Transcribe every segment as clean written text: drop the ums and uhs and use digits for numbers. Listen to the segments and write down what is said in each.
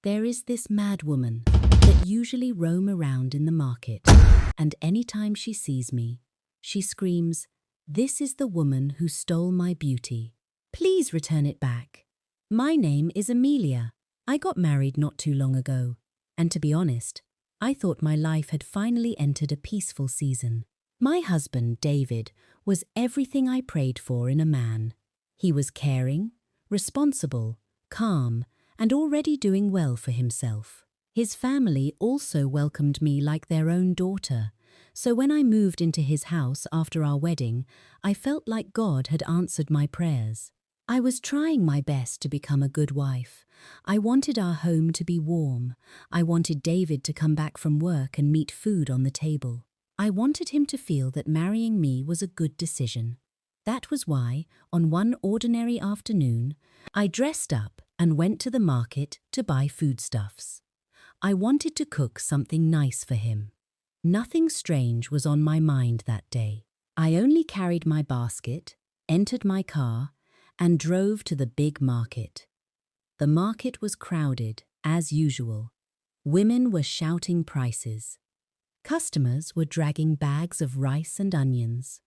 There is this mad woman that usually roam around in the market, and anytime she sees me, she screams, "This is the woman who stole my beauty. Please return it back." My name is Amelia. I got married not too long ago, and to be honest, I thought my life had finally entered a peaceful season. My husband, David, was everything I prayed for in a man. He was caring, responsible, calm, and already doing well for himself. His family also welcomed me like their own daughter, so when I moved into his house after our wedding, I felt like God had answered my prayers. I was trying my best to become a good wife. I wanted our home to be warm. I wanted David to come back from work and meet food on the table. I wanted him to feel that marrying me was a good decision. That was why, on one ordinary afternoon, I dressed up and went to the market to buy foodstuffs. I wanted to cook something nice for him. Nothing strange was on my mind that day. I only carried my basket, entered my car, and drove to the big market. The market was crowded, as usual. Women were shouting prices. Customers were dragging bags of rice and onions.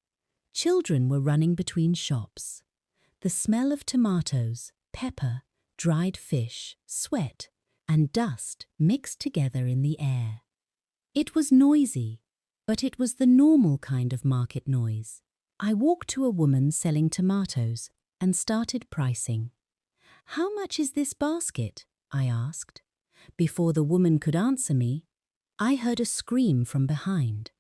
Children were running between shops. The smell of tomatoes, pepper, dried fish, sweat, and dust mixed together in the air. It was noisy, but it was the normal kind of market noise. I walked to a woman selling tomatoes and started pricing. "How much is this basket?" I asked. Before the woman could answer me, I heard a scream from behind.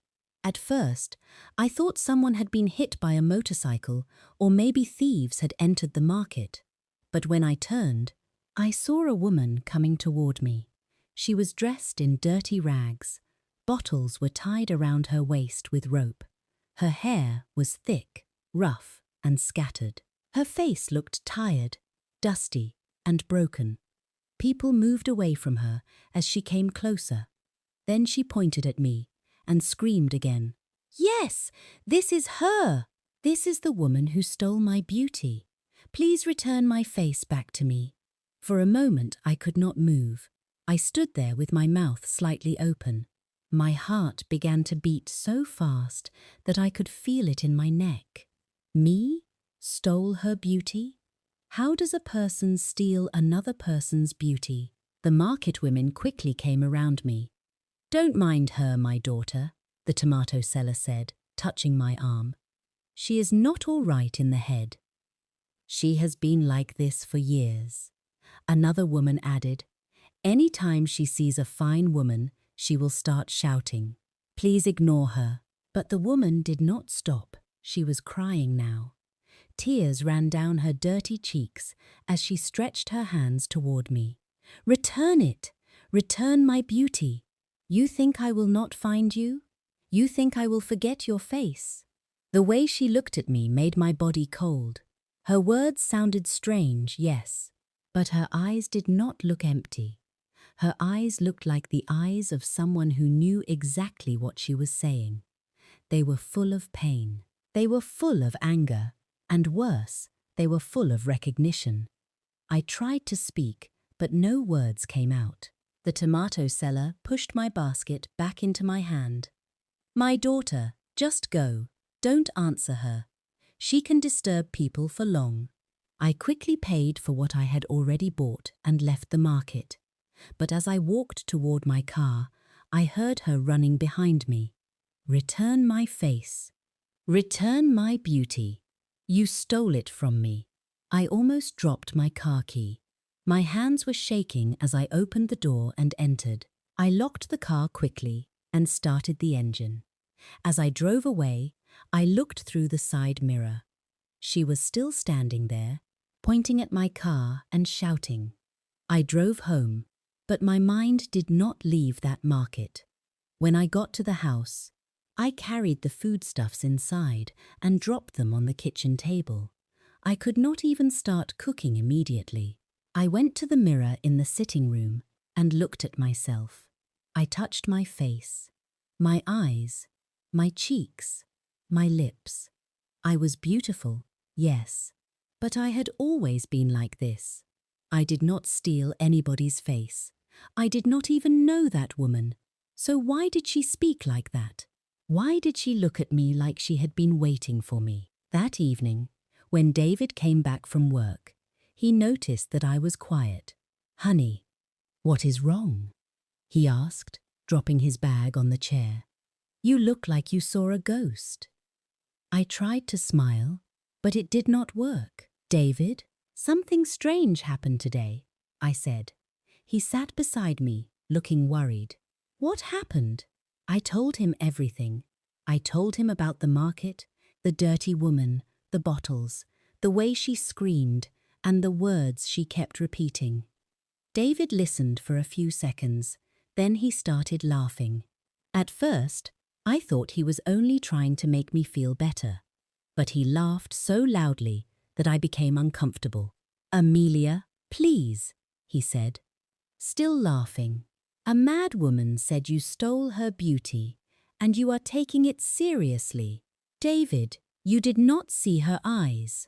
At first, I thought someone had been hit by a motorcycle or maybe thieves had entered the market. But when I turned, I saw a woman coming toward me. She was dressed in dirty rags. Bottles were tied around her waist with rope. Her hair was thick, rough, and scattered. Her face looked tired, dusty, and broken. People moved away from her as she came closer. Then she pointed at me and screamed again. "Yes, this is her! This is the woman who stole my beauty. Please return my face back to me." For a moment I could not move. I stood there with my mouth slightly open. My heart began to beat so fast that I could feel it in my neck. Me? Stole her beauty? How does a person steal another person's beauty? The market women quickly came around me. "Don't mind her, my daughter," the tomato seller said, touching my arm. "She is not all right in the head. She has been like this for years." Another woman added, "Any time she sees a fine woman, she will start shouting. Please ignore her." But the woman did not stop. She was crying now. Tears ran down her dirty cheeks as she stretched her hands toward me. "Return it! Return my beauty! You think I will not find you? You think I will forget your face?" The way she looked at me made my body cold. Her words sounded strange, yes, but her eyes did not look empty. Her eyes looked like the eyes of someone who knew exactly what she was saying. They were full of pain. They were full of anger. And worse, they were full of recognition. I tried to speak, but no words came out. The tomato seller pushed my basket back into my hand. "My daughter, just go. Don't answer her. She can disturb people for long." I quickly paid for what I had already bought and left the market. But as I walked toward my car, I heard her running behind me. "Return my face. Return my beauty. You stole it from me." I almost dropped my car key. My hands were shaking as I opened the door and entered. I locked the car quickly and started the engine. As I drove away, I looked through the side mirror. She was still standing there, pointing at my car and shouting. I drove home, but my mind did not leave that market. When I got to the house, I carried the foodstuffs inside and dropped them on the kitchen table. I could not even start cooking immediately. I went to the mirror in the sitting room and looked at myself. I touched my face, my eyes, my cheeks, my lips. I was beautiful, yes, but I had always been like this. I did not steal anybody's face. I did not even know that woman. So why did she speak like that? Why did she look at me like she had been waiting for me? That evening, when David came back from work, he noticed that I was quiet. "Honey, what is wrong?" he asked, dropping his bag on the chair. "You look like you saw a ghost." I tried to smile, but it did not work. "David, something strange happened today," I said. He sat beside me, looking worried. "What happened?" I told him everything. I told him about the market, the dirty woman, the bottles, the way she screamed, and the words she kept repeating. David listened for a few seconds, then he started laughing. At first, I thought he was only trying to make me feel better, but he laughed so loudly that I became uncomfortable. "Amelia, please," he said, still laughing. "A mad woman said you stole her beauty, and you are taking it seriously." "David, you did not see her eyes,"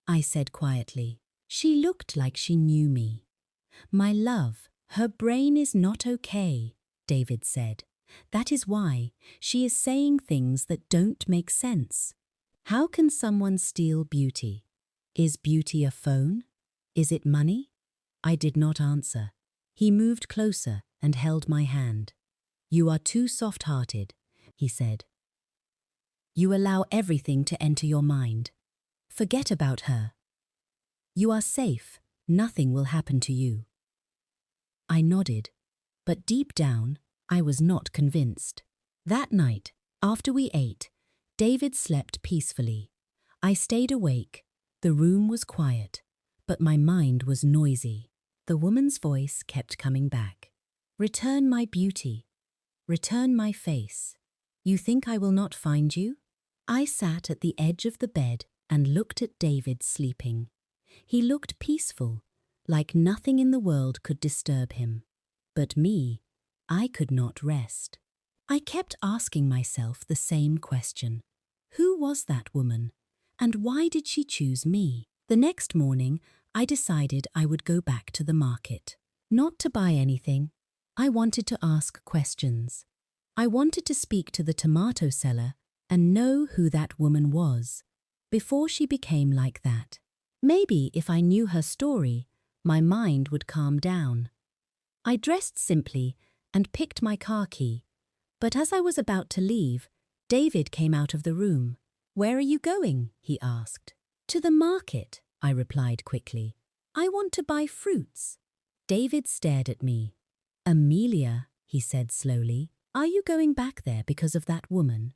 I said quietly. "She looked like she knew me." "My love, her brain is not okay," David said. "That is why she is saying things that don't make sense. How can someone steal beauty? Is beauty a phone? Is it money?" I did not answer. He moved closer and held my hand. "You are too soft-hearted," he said. "You allow everything to enter your mind. Forget about her. You are safe. Nothing will happen to you." I nodded, but deep down, I was not convinced. That night, after we ate, David slept peacefully. I stayed awake. The room was quiet, but my mind was noisy. The woman's voice kept coming back. "Return my beauty. Return my face. You think I will not find you?" I sat at the edge of the bed and looked at David sleeping. He looked peaceful, like nothing in the world could disturb him. But me, I could not rest. I kept asking myself the same question. Who was that woman? And why did she choose me? The next morning, I decided I would go back to the market. Not to buy anything. I wanted to ask questions. I wanted to speak to the tomato seller and know who that woman was before she became like that. Maybe if I knew her story, my mind would calm down. I dressed simply and picked my car key, but as I was about to leave, David came out of the room. "Where are you going?" he asked. "To the market," I replied quickly. "I want to buy fruits." David stared at me. "Amelia," he said slowly, "are you going back there because of that woman?"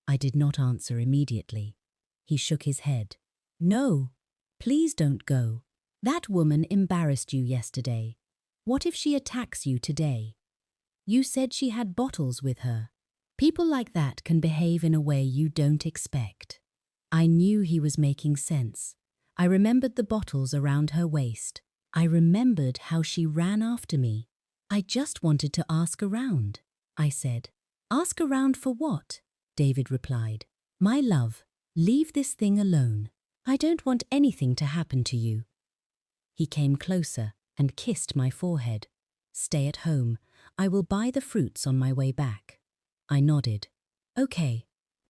I did not answer immediately. He shook his head. "No, please don't go. That woman embarrassed you yesterday. What if she attacks you today? You said she had bottles with her. People like that can behave in a way you don't expect." I knew he was making sense. I remembered the bottles around her waist. I remembered how she ran after me. "I just wanted to ask around," I said. "Ask around for what?" David replied. "My love, leave this thing alone. I don't want anything to happen to you." He came closer and kissed my forehead. "Stay at home. I will buy the fruits on my way back." I nodded. "Okay,"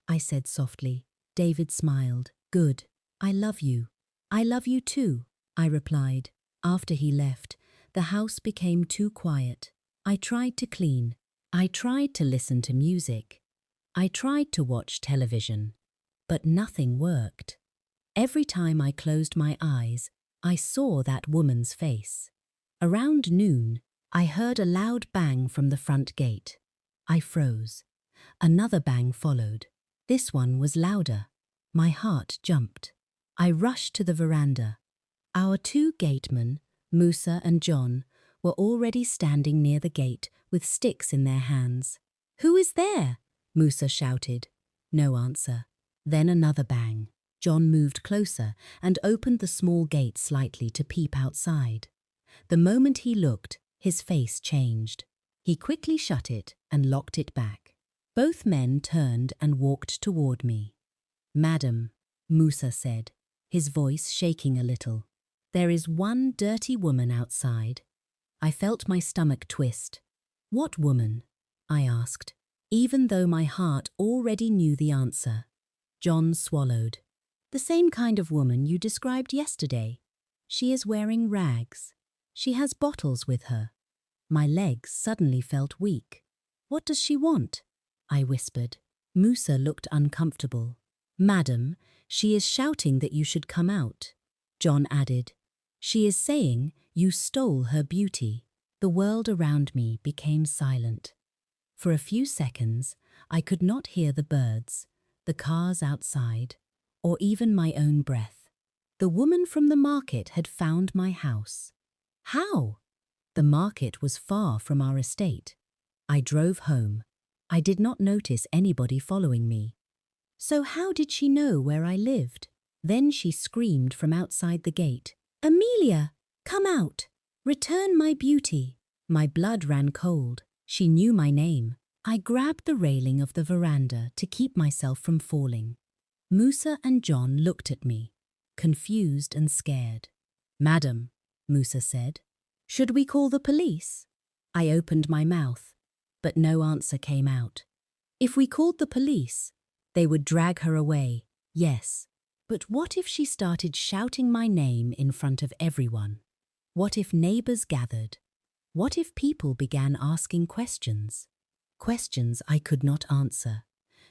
I said softly. David smiled. "Good. I love you." "I love you too," I replied. After he left, the house became too quiet. I tried to clean. I tried to listen to music. I tried to watch television. But nothing worked. Every time I closed my eyes, I saw that woman's face. Around noon, I heard a loud bang from the front gate. I froze. Another bang followed. This one was louder. My heart jumped. I rushed to the veranda. Our two gatemen, Musa and John, were already standing near the gate with sticks in their hands. "Who is there?" Musa shouted. No answer. Then another bang. John moved closer and opened the small gate slightly to peep outside. The moment he looked, his face changed. He quickly shut it and locked it back. Both men turned and walked toward me. "Madam," Musa said, his voice shaking a little, "there is one dirty woman outside. I felt my stomach twist. What woman? I asked, even though my heart already knew the answer. John swallowed. The same kind of woman you described yesterday. She is wearing rags. She has bottles with her. My legs suddenly felt weak. What does she want? I whispered. Musa looked uncomfortable. Madam, she is shouting that you should come out. John added. She is saying you stole her beauty. The world around me became silent. For a few seconds, I could not hear the birds, the cars outside, or even my own breath. The woman from the market had found my house. How? The market was far from our estate. I drove home. I did not notice anybody following me. So how did she know where I lived? Then she screamed from outside the gate. Amelia, come out! Return my beauty! My blood ran cold. She knew my name. I grabbed the railing of the veranda to keep myself from falling. Musa and John looked at me, confused and scared. Madam, Musa said, should we call the police? I opened my mouth, but no answer came out. If we called the police, they would drag her away, yes. But what if she started shouting my name in front of everyone? What if neighbors gathered? What if people began asking questions? Questions I could not answer.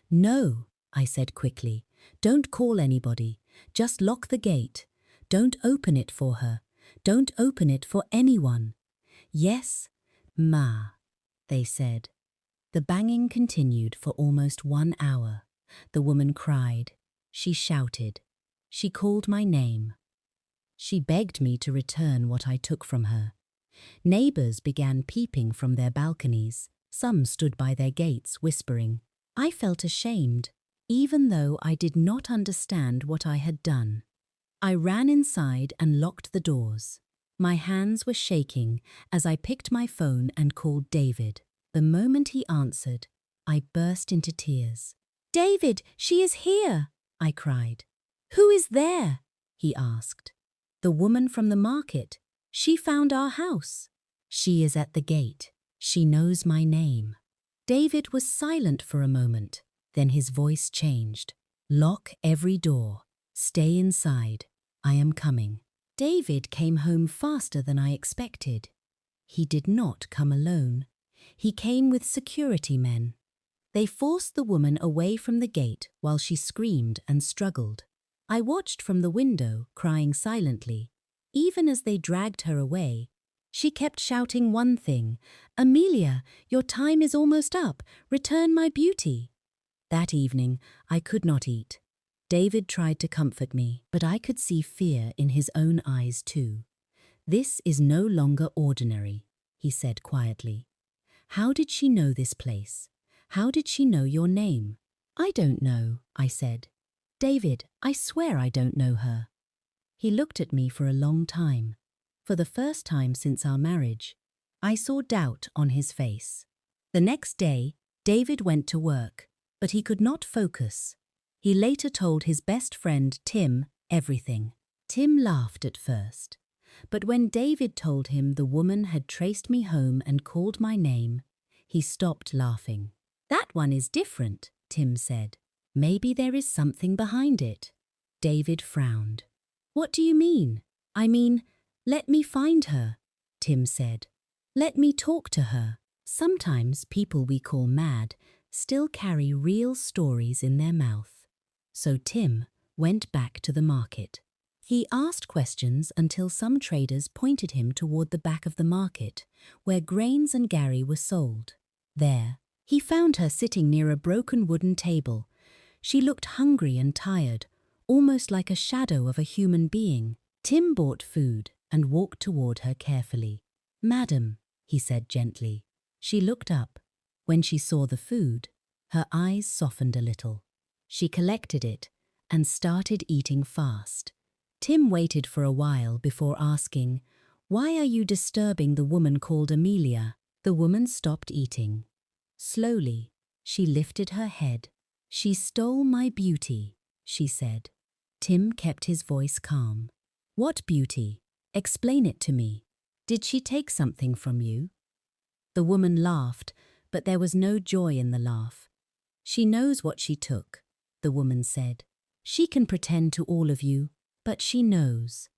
No, I said quickly. Don't call anybody. Just lock the gate. Don't open it for her. Don't open it for anyone. Yes, ma, they said. The banging continued for almost 1 hour. The woman cried. She shouted. She called my name. She begged me to return what I took from her. Neighbors began peeping from their balconies. Some stood by their gates, whispering. I felt ashamed, even though I did not understand what I had done. I ran inside and locked the doors. My hands were shaking as I picked my phone and called David. The moment he answered, I burst into tears. David, she is here, I cried. Who is there? He asked. The woman from the market. She found our house. She is at the gate. She knows my name. David was silent for a moment. Then his voice changed. Lock every door. Stay inside. I am coming. David came home faster than I expected. He did not come alone. He came with security men. They forced the woman away from the gate while she screamed and struggled. I watched from the window, crying silently. Even as they dragged her away, she kept shouting one thing, Amelia, your time is almost up. Return my beauty. That evening, I could not eat. David tried to comfort me, but I could see fear in his own eyes too. This is no longer ordinary, he said quietly. How did she know this place? How did she know your name? I don't know, I said. David, I swear I don't know her. He looked at me for a long time. For the first time since our marriage, I saw doubt on his face. The next day, David went to work, but he could not focus. He later told his best friend, Tim, everything. Tim laughed at first, but when David told him the woman had traced me home and called my name, he stopped laughing. That one is different, Tim said. Maybe there is something behind it. David frowned. What do you mean? I mean, let me find her, Tim said. Let me talk to her. Sometimes people we call mad still carry real stories in their mouth. So Tim went back to the market. He asked questions until some traders pointed him toward the back of the market, where grains and gari were sold. There, he found her sitting near a broken wooden table. She looked hungry and tired, almost like a shadow of a human being. Tim bought food and walked toward her carefully. Madam, he said gently. She looked up. When she saw the food, her eyes softened a little. She collected it and started eating fast. Tim waited for a while before asking, "Why are you disturbing the woman called Amelia?" The woman stopped eating. Slowly, she lifted her head. "She stole my beauty," she said. Tim kept his voice calm. "What beauty? Explain it to me." Did she take something from you? The woman laughed, but there was no joy in the laugh. She knows what she took, the woman said. She can pretend to all of you, but she knows.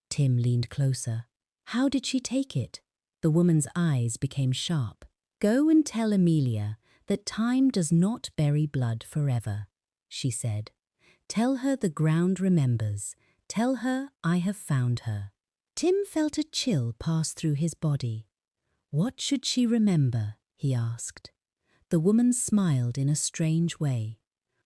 Tim leaned closer. How did she take it? The woman's eyes became sharp. Go and tell Amelia that time does not bury blood forever, she said. Tell her the ground remembers. Tell her I have found her. Tim felt a chill pass through his body. What should she remember? He asked. The woman smiled in a strange way.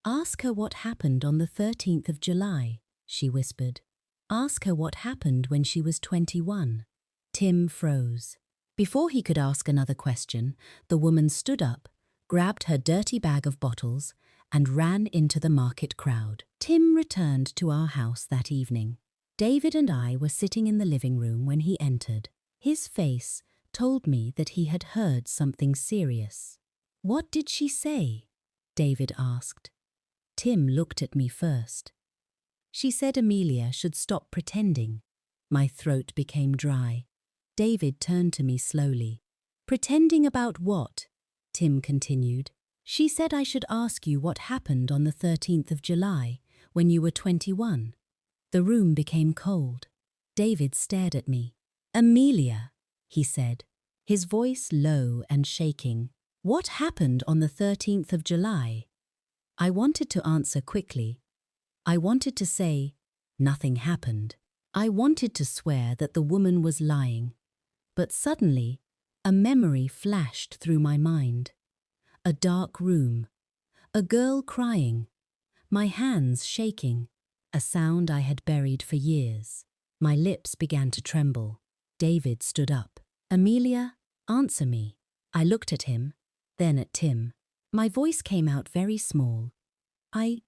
Ask her what happened on the 13th of July, she whispered. Ask her what happened when she was 21. Tim froze. Before he could ask another question, the woman stood up, grabbed her dirty bag of bottles, and ran into the market crowd. Tim returned to our house that evening. David and I were sitting in the living room when he entered. His face told me that he had heard something serious. What did she say? David asked. Tim looked at me first. She said Amelia should stop pretending. My throat became dry. David turned to me slowly. Pretending about what? Tim continued. She said I should ask you what happened on the 13th of July, when you were 21. The room became cold. David stared at me. Amelia, he said, his voice low and shaking. What happened on the 13th of July? I wanted to answer quickly. I wanted to say, nothing happened. I wanted to swear that the woman was lying. But suddenly, a memory flashed through my mind. A dark room, a girl crying, my hands shaking, a sound I had buried for years. My lips began to tremble. David stood up. Amelia, answer me. I looked at him, then at Tim. My voice came out very small. I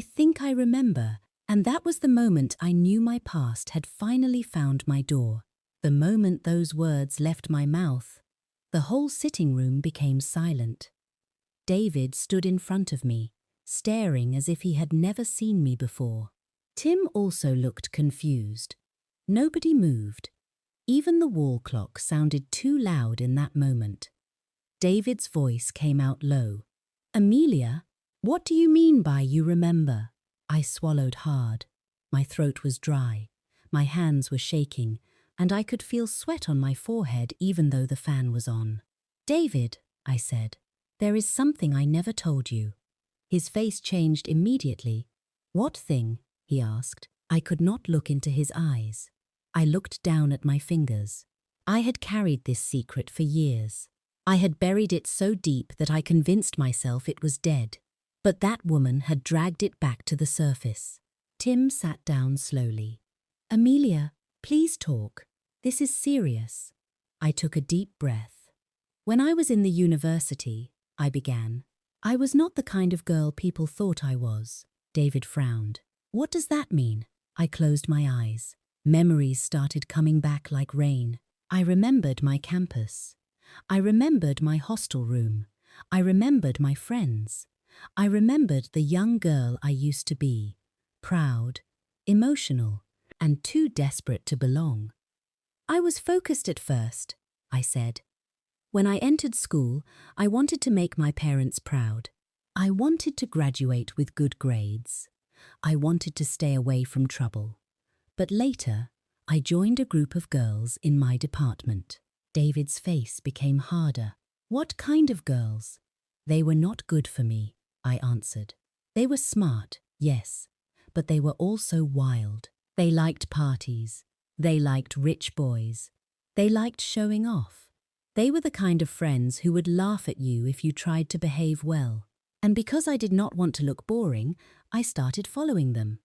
think I remember, and that was the moment I knew my past had finally found my door. The moment those words left my mouth, the whole sitting room became silent. David stood in front of me, staring as if he had never seen me before. Tim also looked confused. Nobody moved. Even the wall clock sounded too loud in that moment. David's voice came out low. Amelia, what do you mean by you remember? I swallowed hard. My throat was dry. My hands were shaking, and I could feel sweat on my forehead even though the fan was on. David, I said, there is something I never told you. His face changed immediately. What thing? He asked. I could not look into his eyes. I looked down at my fingers. I had carried this secret for years. I had buried it so deep that I convinced myself it was dead. But that woman had dragged it back to the surface. Tim sat down slowly. Amelia, please talk. This is serious. I took a deep breath. When I was in the university, I began. I was not the kind of girl people thought I was. David frowned. What does that mean? I closed my eyes. Memories started coming back like rain. I remembered my campus. I remembered my hostel room. I remembered my friends. I remembered the young girl I used to be, proud, emotional, and too desperate to belong. I was focused at first, I said. When I entered school, I wanted to make my parents proud. I wanted to graduate with good grades. I wanted to stay away from trouble. But later, I joined a group of girls in my department. David's face became harder. What kind of girls? They were not good for me, I answered. They were smart, yes, but they were also wild. They liked parties. They liked rich boys. They liked showing off. They were the kind of friends who would laugh at you if you tried to behave well. And because I did not want to look boring, I started following them.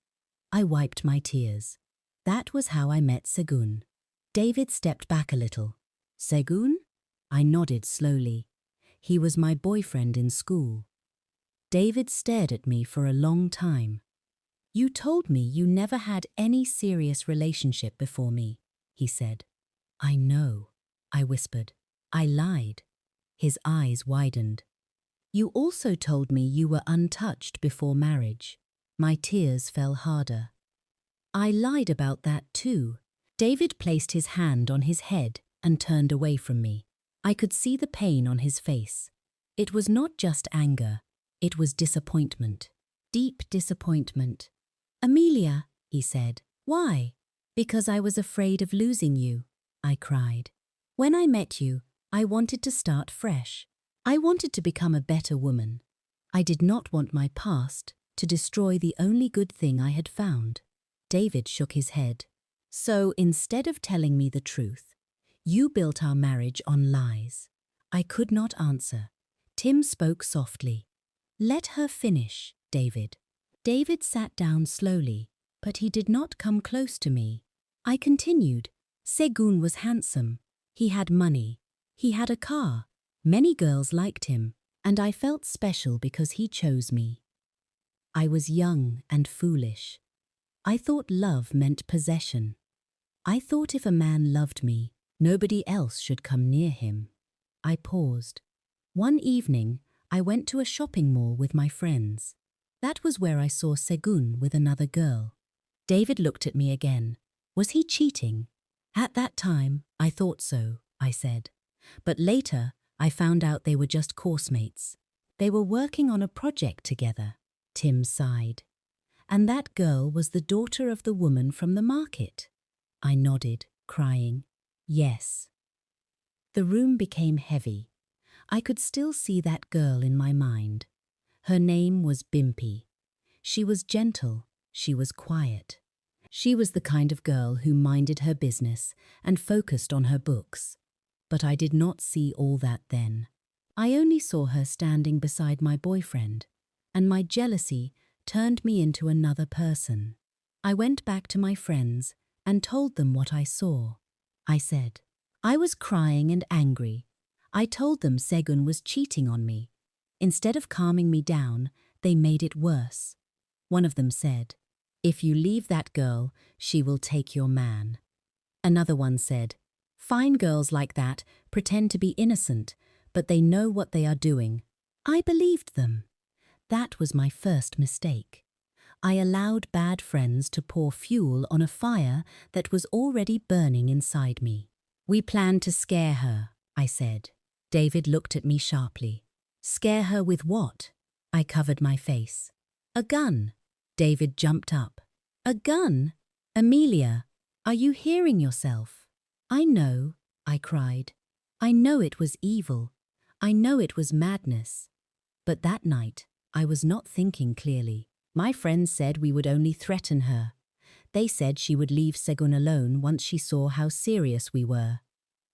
I wiped my tears. That was how I met Segun. David stepped back a little. Segun? I nodded slowly. He was my boyfriend in school. David stared at me for a long time. You told me you never had any serious relationship before me, he said. I know, I whispered. I lied. His eyes widened. You also told me you were untouched before marriage. My tears fell harder. I lied about that too. David placed his hand on his head. and turned away from me. I could see the pain on his face. It was not just anger, it was disappointment. Deep disappointment. "Amelia," he said. "Why?" "Because I was afraid of losing you," I cried. "When I met you, I wanted to start fresh. I wanted to become a better woman. I did not want my past to destroy the only good thing I had found." David shook his head. "So instead of telling me the truth, you built our marriage on lies." I could not answer. Tim spoke softly. "Let her finish, David." David sat down slowly, but he did not come close to me. I continued. "Segun was handsome. He had money. He had a car. Many girls liked him, and I felt special because he chose me. I was young and foolish. I thought love meant possession. I thought if a man loved me, nobody else should come near him." I paused. "One evening, I went to a shopping mall with my friends. That was where I saw Segun with another girl." David looked at me again. Was he cheating? "At that time, I thought so," I said. "But later, I found out they were just course mates. They were working on a project together." Tim sighed. "And that girl was the daughter of the woman from the market?" I nodded, crying. "Yes." The room became heavy. I could still see that girl in my mind. Her name was Bimpy. She was gentle, she was quiet. She was the kind of girl who minded her business and focused on her books. But I did not see all that then. I only saw her standing beside my boyfriend, and my jealousy turned me into another person. I went back to my friends and told them what I saw. I said, I was crying and angry. I told them Segun was cheating on me. Instead of calming me down, they made it worse. One of them said, "If you leave that girl, she will take your man." Another one said, "Fine girls like that pretend to be innocent, but they know what they are doing." I believed them. That was my first mistake. I allowed bad friends to pour fuel on a fire that was already burning inside me. "We plan to scare her," I said. David looked at me sharply. "Scare her with what?" I covered my face. "A gun." David jumped up. "A gun? Amelia, are you hearing yourself?" "I know," I cried. "I know it was evil. I know it was madness." But that night, I was not thinking clearly. My friends said we would only threaten her. They said she would leave Segun alone once she saw how serious we were.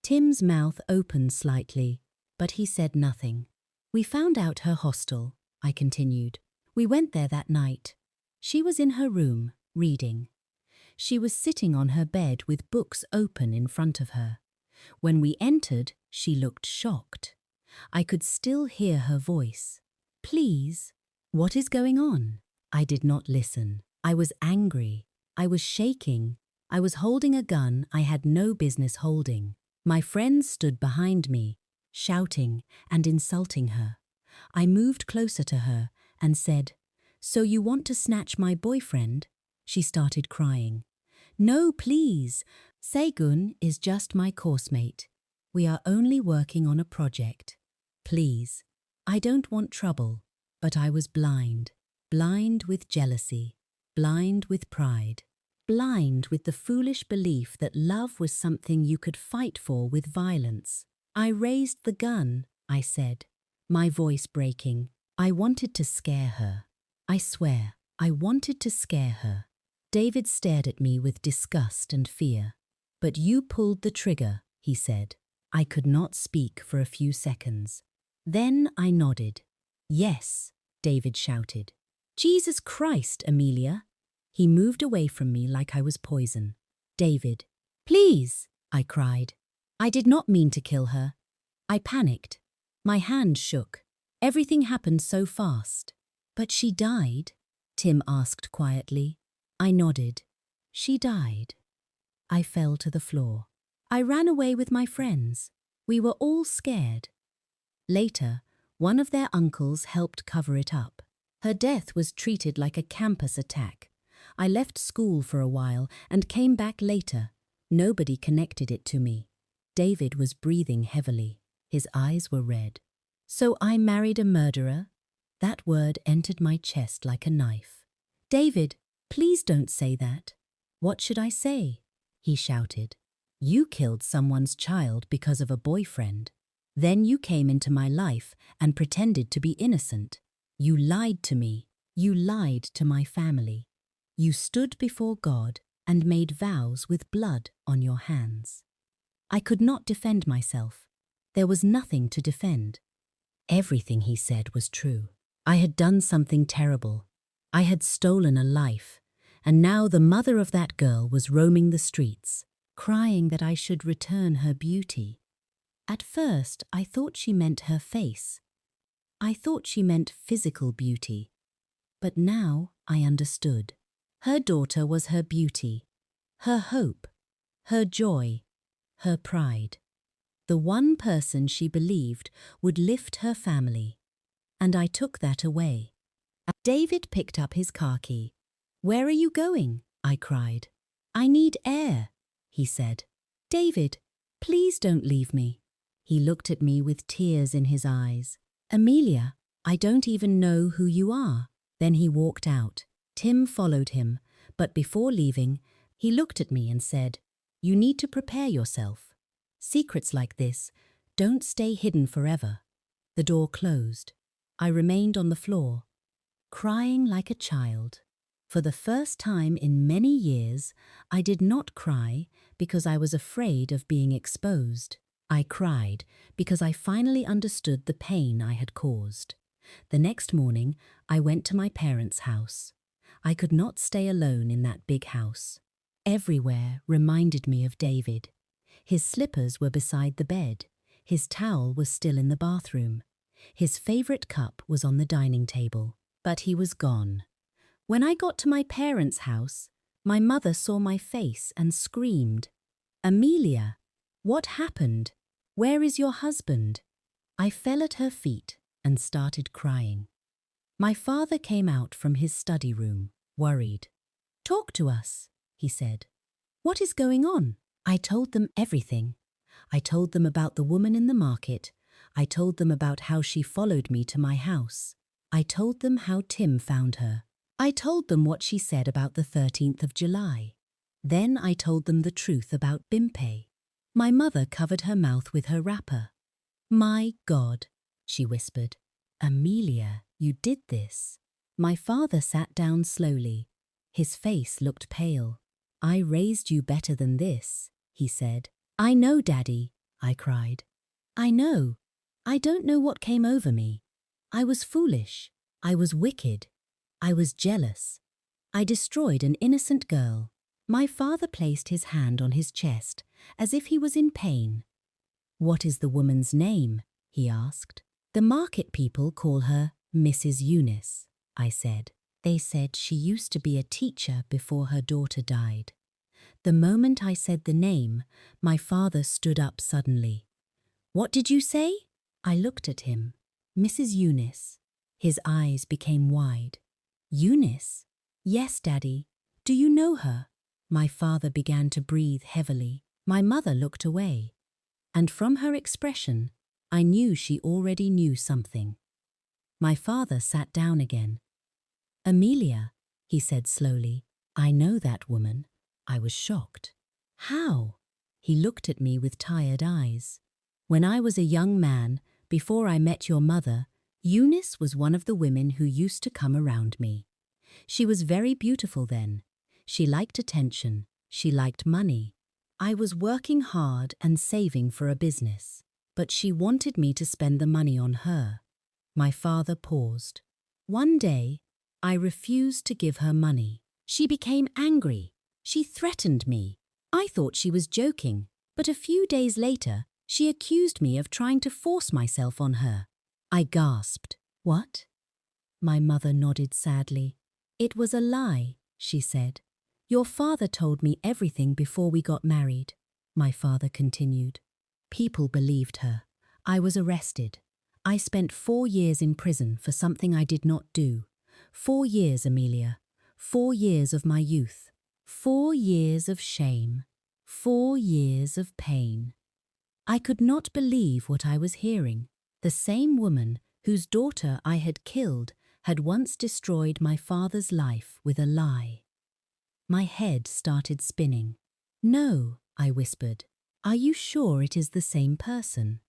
Tim's mouth opened slightly, but he said nothing. "We found out her hostel," I continued. "We went there that night. She was in her room, reading. She was sitting on her bed with books open in front of her. When we entered, she looked shocked. I could still hear her voice. 'Please, what is going on?' I did not listen. I was angry. I was shaking. I was holding a gun I had no business holding. My friends stood behind me, shouting and insulting her. I moved closer to her and said, "So you want to snatch my boyfriend?" She started crying. "No, please. Segun is just my coursemate. We are only working on a project. Please. I don't want trouble." But I was blind. Blind with jealousy. Blind with pride. Blind with the foolish belief that love was something you could fight for with violence. I raised the gun, I said, my voice breaking. I wanted to scare her. I swear, I wanted to scare her. David stared at me with disgust and fear. "But you pulled the trigger," he said. I could not speak for a few seconds. Then I nodded. "Yes," David shouted. "Jesus Christ, Amelia." He moved away from me like I was poison. "David, please," I cried. I did not mean to kill her. I panicked. My hand shook. Everything happened so fast. "But she died?" Tim asked quietly. I nodded. "She died." I fell to the floor. I ran away with my friends. We were all scared. Later, one of their uncles helped cover it up. Her death was treated like a campus attack. I left school for a while and came back later. Nobody connected it to me. David was breathing heavily. His eyes were red. So I married a murderer? That word entered my chest like a knife. David, please don't say that. What should I say? He shouted. You killed someone's child because of a boyfriend. Then you came into my life and pretended to be innocent. You lied to me. You lied to my family. You stood before God and made vows with blood on your hands. I could not defend myself. There was nothing to defend. Everything he said was true. I had done something terrible. I had stolen a life, and now the mother of that girl was roaming the streets, crying that I should return her beauty. At first, I thought she meant her face. I thought she meant physical beauty. But now I understood. Her daughter was her beauty, her hope, her joy, her pride. The one person she believed would lift her family. And I took that away. David picked up his car key. Where are you going? I cried. I need air, he said. David, please don't leave me. He looked at me with tears in his eyes. Amelia, I don't even know who you are. Then he walked out. Tim followed him, but before leaving, he looked at me and said, You need to prepare yourself. Secrets like this don't stay hidden forever. The door closed. I remained on the floor, crying like a child. For the first time in many years, I did not cry because I was afraid of being exposed. I cried because I finally understood the pain I had caused. The next morning, I went to my parents' house. I could not stay alone in that big house. Everywhere reminded me of David. His slippers were beside the bed. His towel was still in the bathroom. His favorite cup was on the dining table, but he was gone. When I got to my parents' house, my mother saw my face and screamed, Amelia, what happened? Where is your husband? I fell at her feet and started crying. My father came out from his study room, worried. Talk to us, he said. What is going on? I told them everything. I told them about the woman in the market. I told them about how she followed me to my house. I told them how Tim found her. I told them what she said about the 13th of July. Then I told them the truth about Bimpe. My mother covered her mouth with her wrapper. My God, she whispered. Amelia, you did this. My father sat down slowly. His face looked pale. I raised you better than this, he said. I know, Daddy, I cried. I know. I don't know what came over me. I was foolish. I was wicked. I was jealous. I destroyed an innocent girl. My father placed his hand on his chest, as if he was in pain. What is the woman's name? He asked. The market people call her Mrs. Eunice, I said. They said she used to be a teacher before her daughter died. The moment I said the name, my father stood up suddenly. What did you say? I looked at him. Mrs. Eunice. His eyes became wide. Eunice? Yes, Daddy. Do you know her? My father began to breathe heavily. My mother looked away. And from her expression, I knew she already knew something. My father sat down again. Amelia, he said slowly, I know that woman. I was shocked. How? He looked at me with tired eyes. When I was a young man, before I met your mother, Eunice was one of the women who used to come around me. She was very beautiful then. She liked attention. She liked money. I was working hard and saving for a business, but she wanted me to spend the money on her. My father paused. One day, I refused to give her money. She became angry. She threatened me. I thought she was joking, but a few days later, she accused me of trying to force myself on her. I gasped. What? My mother nodded sadly. It was a lie, she said. Your father told me everything before we got married, my father continued. People believed her. I was arrested. I spent 4 years in prison for something I did not do. 4 years, Amelia. 4 years of my youth. 4 years of shame. 4 years of pain. I could not believe what I was hearing. The same woman whose daughter I had killed had once destroyed my father's life with a lie. My head started spinning. "No," I whispered. "Are you sure it is the same person?"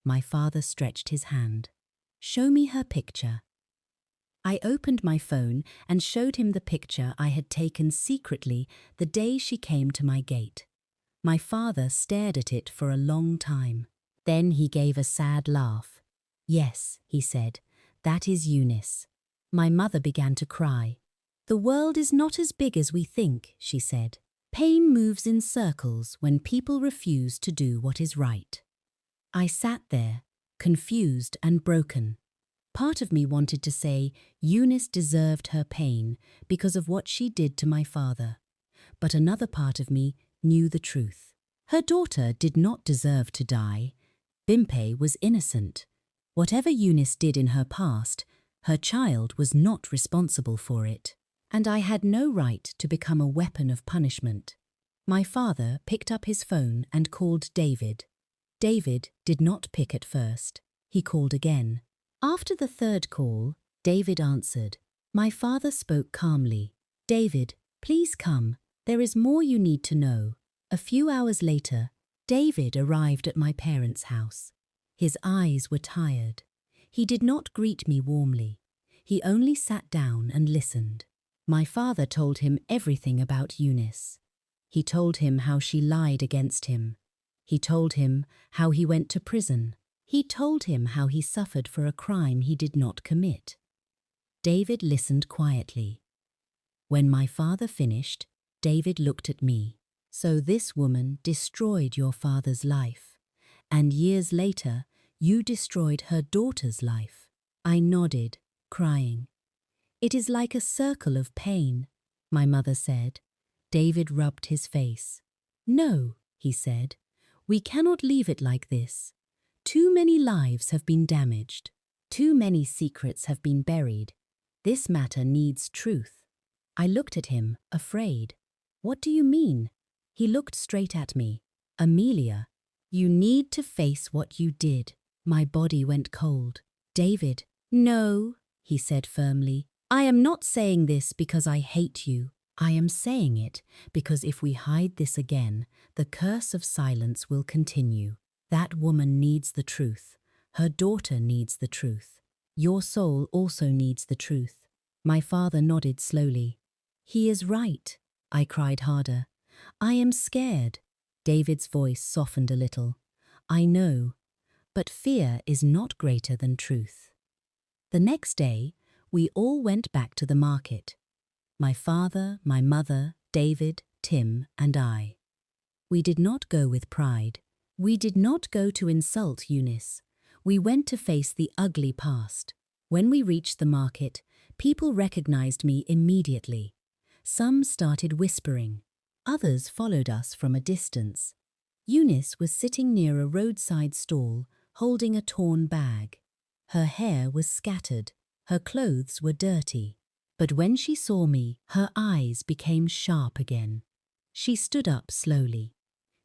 My father stretched his hand. "Show me her picture." I opened my phone and showed him the picture I had taken secretly the day she came to my gate. My father stared at it for a long time. Then he gave a sad laugh. "Yes," he said, "that is Eunice." My mother began to cry. "The world is not as big as we think," she said. "Pain moves in circles when people refuse to do what is right." I sat there, confused and broken. Part of me wanted to say Eunice deserved her pain because of what she did to my father. But another part of me knew the truth. Her daughter did not deserve to die. Bimpe was innocent. Whatever Eunice did in her past, her child was not responsible for it. And I had no right to become a weapon of punishment. My father picked up his phone and called David. David did not pick at first. He called again. After the third call, David answered. My father spoke calmly. "David, please come. There is more you need to know." A few hours later, David arrived at my parents' house. His eyes were tired. He did not greet me warmly. He only sat down and listened. My father told him everything about Eunice. He told him how she lied against him. He told him how he went to prison. He told him how he suffered for a crime he did not commit. David listened quietly. When my father finished, David looked at me. "So this woman destroyed your father's life, and years later you destroyed her daughter's life." I nodded, crying. "It is like a circle of pain," my mother said. David rubbed his face. "No," he said, "we cannot leave it like this. Too many lives have been damaged. Too many secrets have been buried. This matter needs truth." I looked at him, afraid. "What do you mean?" He looked straight at me. "Amelia, you need to face what you did." My body went cold. "David, no," he said firmly. "I am not saying this because I hate you. I am saying it because if we hide this again, the curse of silence will continue. That woman needs the truth. Her daughter needs the truth. Your soul also needs the truth." My father nodded slowly. "He is right," I cried harder. "I am scared." David's voice softened a little. "I know, but fear is not greater than truth." The next day, we all went back to the market. My father, my mother, David, Tim, and I. We did not go with pride. We did not go to insult Eunice. We went to face the ugly past. When we reached the market, people recognized me immediately. Some started whispering. Others followed us from a distance. Eunice was sitting near a roadside stall, holding a torn bag. Her hair was scattered. Her clothes were dirty. But when she saw me, her eyes became sharp again. She stood up slowly.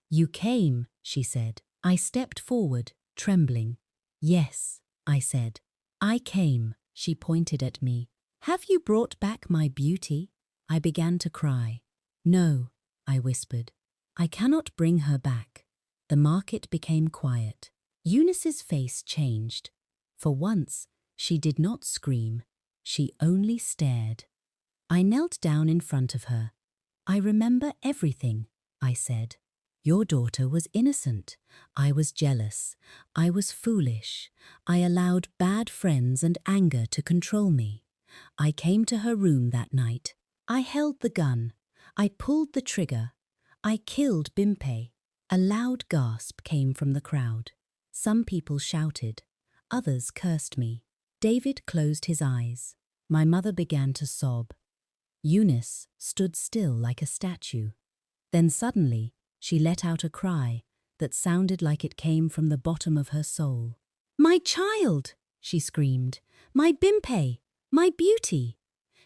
"You came," she said. I stepped forward, trembling. "Yes," I said. "I came." She pointed at me. "Have you brought back my beauty?" I began to cry. "No," I whispered. "I cannot bring her back." The market became quiet. Eunice's face changed. For once, she did not scream. She only stared. I knelt down in front of her. "I remember everything," I said. "Your daughter was innocent. I was jealous. I was foolish. I allowed bad friends and anger to control me. I came to her room that night. I held the gun. I pulled the trigger. I killed Bimpe." A loud gasp came from the crowd. Some people shouted. Others cursed me. David closed his eyes. My mother began to sob. Eunice stood still like a statue. Then suddenly, she let out a cry that sounded like it came from the bottom of her soul. "My child!" she screamed. "My Bimpe! My beauty!"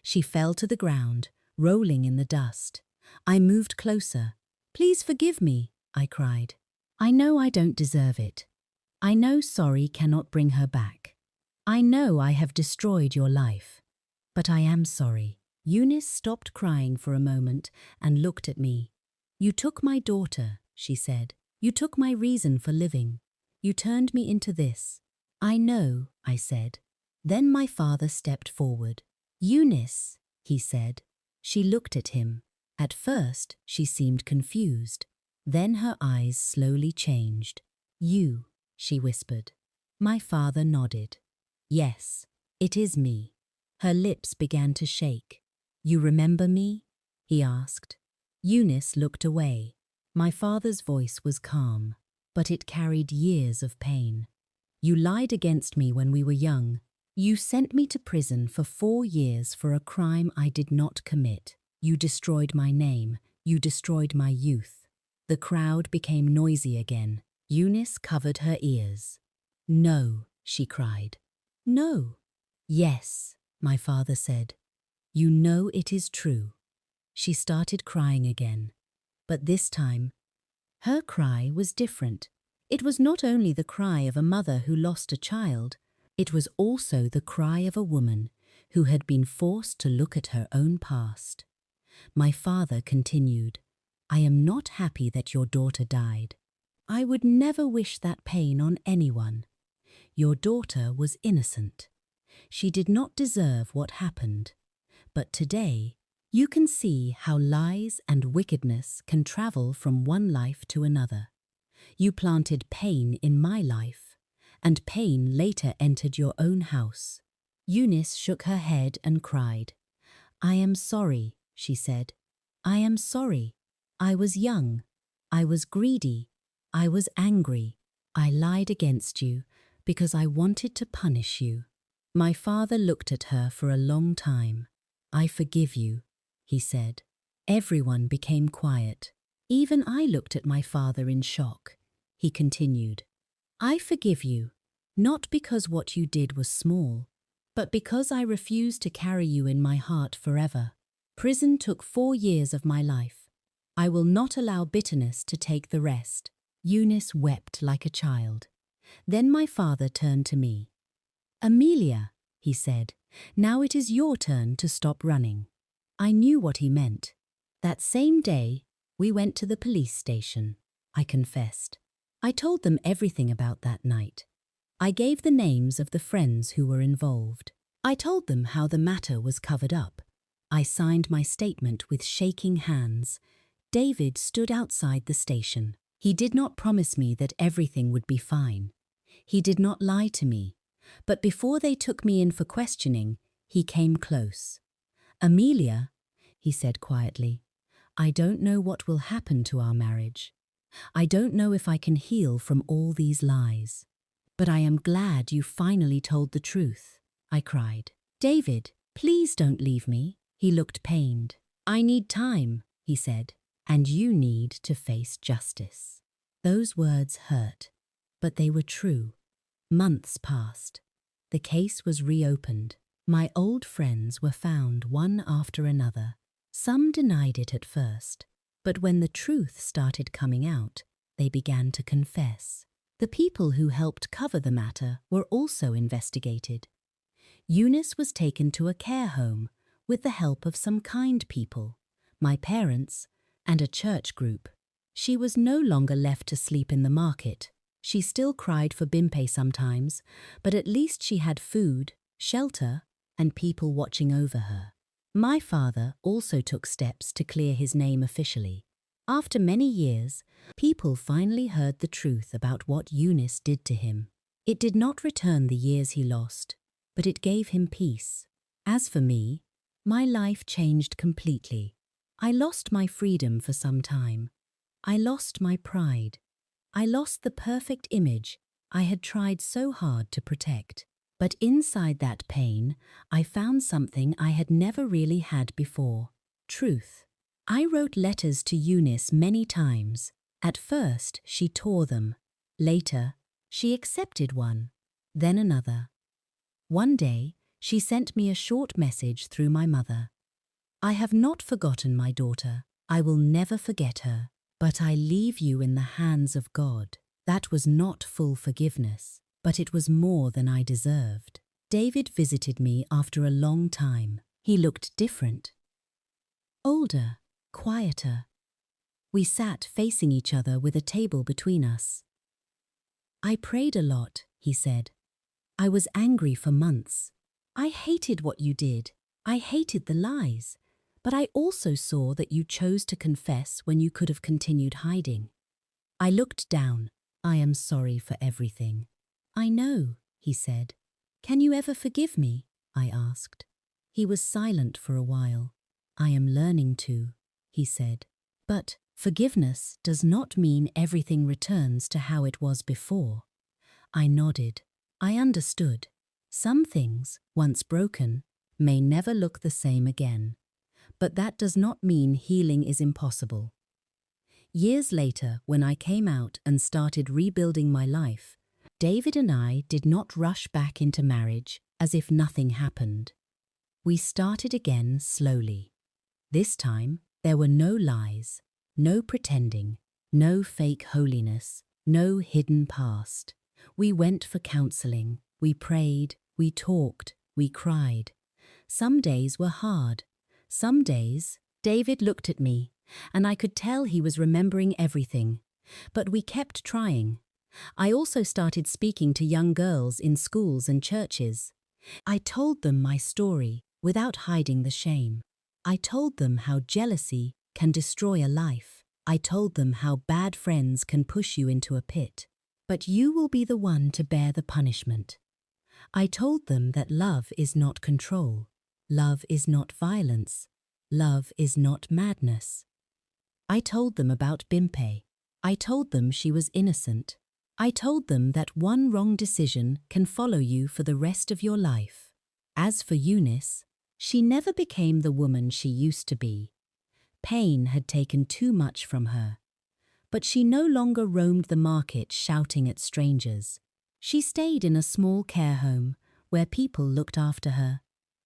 She fell to the ground, rolling in the dust. I moved closer. "Please forgive me," I cried. I know I don't deserve it. I know sorry cannot bring her back. I know I have destroyed your life. But I am sorry. Eunice stopped crying for a moment and looked at me. You took my daughter, she said. You took my reason for living. You turned me into this. I know, I said. Then my father stepped forward. Eunice, he said. She looked at him. At first, she seemed confused. Then her eyes slowly changed. You, she whispered. My father nodded. Yes, it is me. Her lips began to shake. You remember me? He asked. Eunice looked away. My father's voice was calm, but it carried years of pain. You lied against me when we were young. You sent me to prison for 4 years for a crime I did not commit. You destroyed my name. You destroyed my youth. The crowd became noisy again. Eunice covered her ears. No, she cried. No. Yes, my father said. You know it is true. She started crying again. But this time, her cry was different. It was not only the cry of a mother who lost a child, it was also the cry of a woman who had been forced to look at her own past. My father continued, I am not happy that your daughter died. I would never wish that pain on anyone. Your daughter was innocent. She did not deserve what happened. But today, you can see how lies and wickedness can travel from one life to another. You planted pain in my life, and pain later entered your own house. Eunice shook her head and cried. I am sorry, she said. I am sorry. I was young. I was greedy. I was angry. I lied against you because I wanted to punish you. My father looked at her for a long time. I forgive you, he said. Everyone became quiet. Even I looked at my father in shock. He continued, I forgive you, not because what you did was small, but because I refuse to carry you in my heart forever. Prison took 4 years of my life. I will not allow bitterness to take the rest. Eunice wept like a child. Then my father turned to me. Amelia, he said, now it is your turn to stop running. I knew what he meant. That same day, we went to the police station. I confessed. I told them everything about that night. I gave the names of the friends who were involved. I told them how the matter was covered up. I signed my statement with shaking hands. David stood outside the station. He did not promise me that everything would be fine. He did not lie to me. But before they took me in for questioning, he came close. Amelia, he said quietly, I don't know what will happen to our marriage. I don't know if I can heal from all these lies. But I am glad you finally told the truth, I cried. David, please don't leave me. He looked pained. I need time, he said, and you need to face justice. Those words hurt, but they were true. Months passed. The case was reopened. My old friends were found one after another. Some denied it at first, but when the truth started coming out, they began to confess. The people who helped cover the matter were also investigated. Eunice was taken to a care home with the help of some kind people, my parents, and a church group. She was no longer left to sleep in the market. She still cried for Bimpe sometimes, but at least she had food, shelter, and people watching over her. My father also took steps to clear his name officially. After many years, people finally heard the truth about what Eunice did to him. It did not return the years he lost, but it gave him peace. As for me, my life changed completely. I lost my freedom for some time. I lost my pride. I lost the perfect image I had tried so hard to protect. But inside that pain, I found something I had never really had before: truth. I wrote letters to Eunice many times. At first, she tore them. Later, she accepted one, then another. One day, she sent me a short message through my mother. I have not forgotten my daughter. I will never forget her. But I leave you in the hands of God. That was not full forgiveness, but it was more than I deserved. David visited me after a long time. He looked different. Older, quieter. We sat facing each other with a table between us. I prayed a lot, he said. I was angry for months. I hated what you did. I hated the lies. But I also saw that you chose to confess when you could have continued hiding. I looked down. I am sorry for everything. I know, he said. Can you ever forgive me? I asked. He was silent for a while. I am learning to, he said. But forgiveness does not mean everything returns to how it was before. I nodded. I understood. Some things, once broken, may never look the same again. But that does not mean healing is impossible. Years later, when I came out and started rebuilding my life, David and I did not rush back into marriage as if nothing happened. We started again slowly. This time, there were no lies, no pretending, no fake holiness, no hidden past. We went for counseling, we prayed, we talked, we cried. Some days were hard. Some days, David looked at me, and I could tell he was remembering everything. But we kept trying. I also started speaking to young girls in schools and churches. I told them my story without hiding the shame. I told them how jealousy can destroy a life. I told them how bad friends can push you into a pit. But you will be the one to bear the punishment. I told them that love is not control. Love is not violence. Love is not madness. I told them about Bimpe. I told them she was innocent. I told them that one wrong decision can follow you for the rest of your life. As for Eunice, she never became the woman she used to be. Pain had taken too much from her. But she no longer roamed the market shouting at strangers. She stayed in a small care home where people looked after her.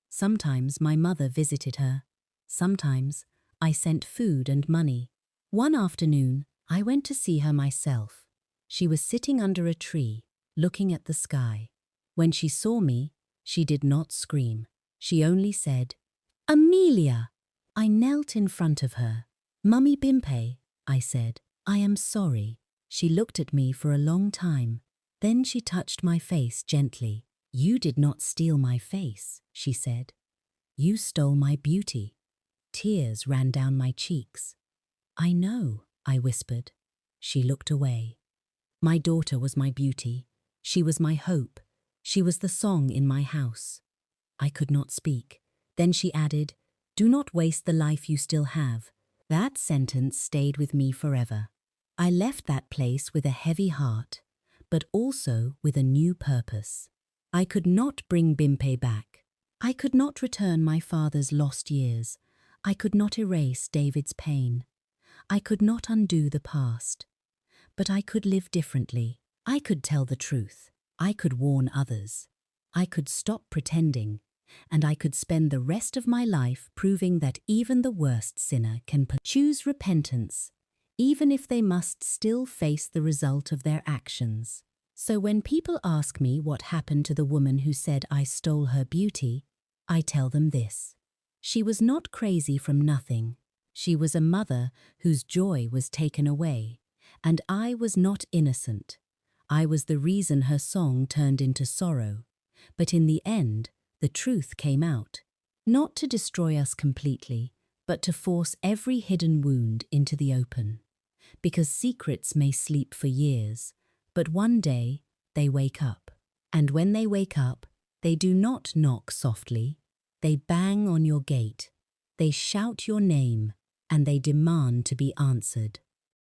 Sometimes my mother visited her. Sometimes I sent food and money. One afternoon, I went to see her myself. She was sitting under a tree, looking at the sky. When she saw me, she did not scream. She only said, "Amelia!" I knelt in front of her. "Mummy Bimpe," I said, "I am sorry." She looked at me for a long time. Then she touched my face gently. "You did not steal my face," she said. "You stole my beauty." Tears ran down my cheeks. "I know," I whispered. She looked away. My daughter was my beauty. She was my hope. She was the song in my house. I could not speak. Then she added, "Do not waste the life you still have." That sentence stayed with me forever. I left that place with a heavy heart, but also with a new purpose. I could not bring Bimpe back. I could not return my father's lost years. I could not erase David's pain. I could not undo the past. But I could live differently. I could tell the truth. I could warn others. I could stop pretending. And I could spend the rest of my life proving that even the worst sinner can choose repentance, even if they must still face the result of their actions. So when people ask me what happened to the woman who said I stole her beauty, I tell them this. She was not crazy from nothing. She was a mother whose joy was taken away, and I was not innocent. I was the reason her song turned into sorrow. But in the end, the truth came out, not to destroy us completely, but to force every hidden wound into the open. Because secrets may sleep for years, but one day they wake up. And when they wake up, they do not knock softly. They bang on your gate. They shout your name, and they demand to be answered.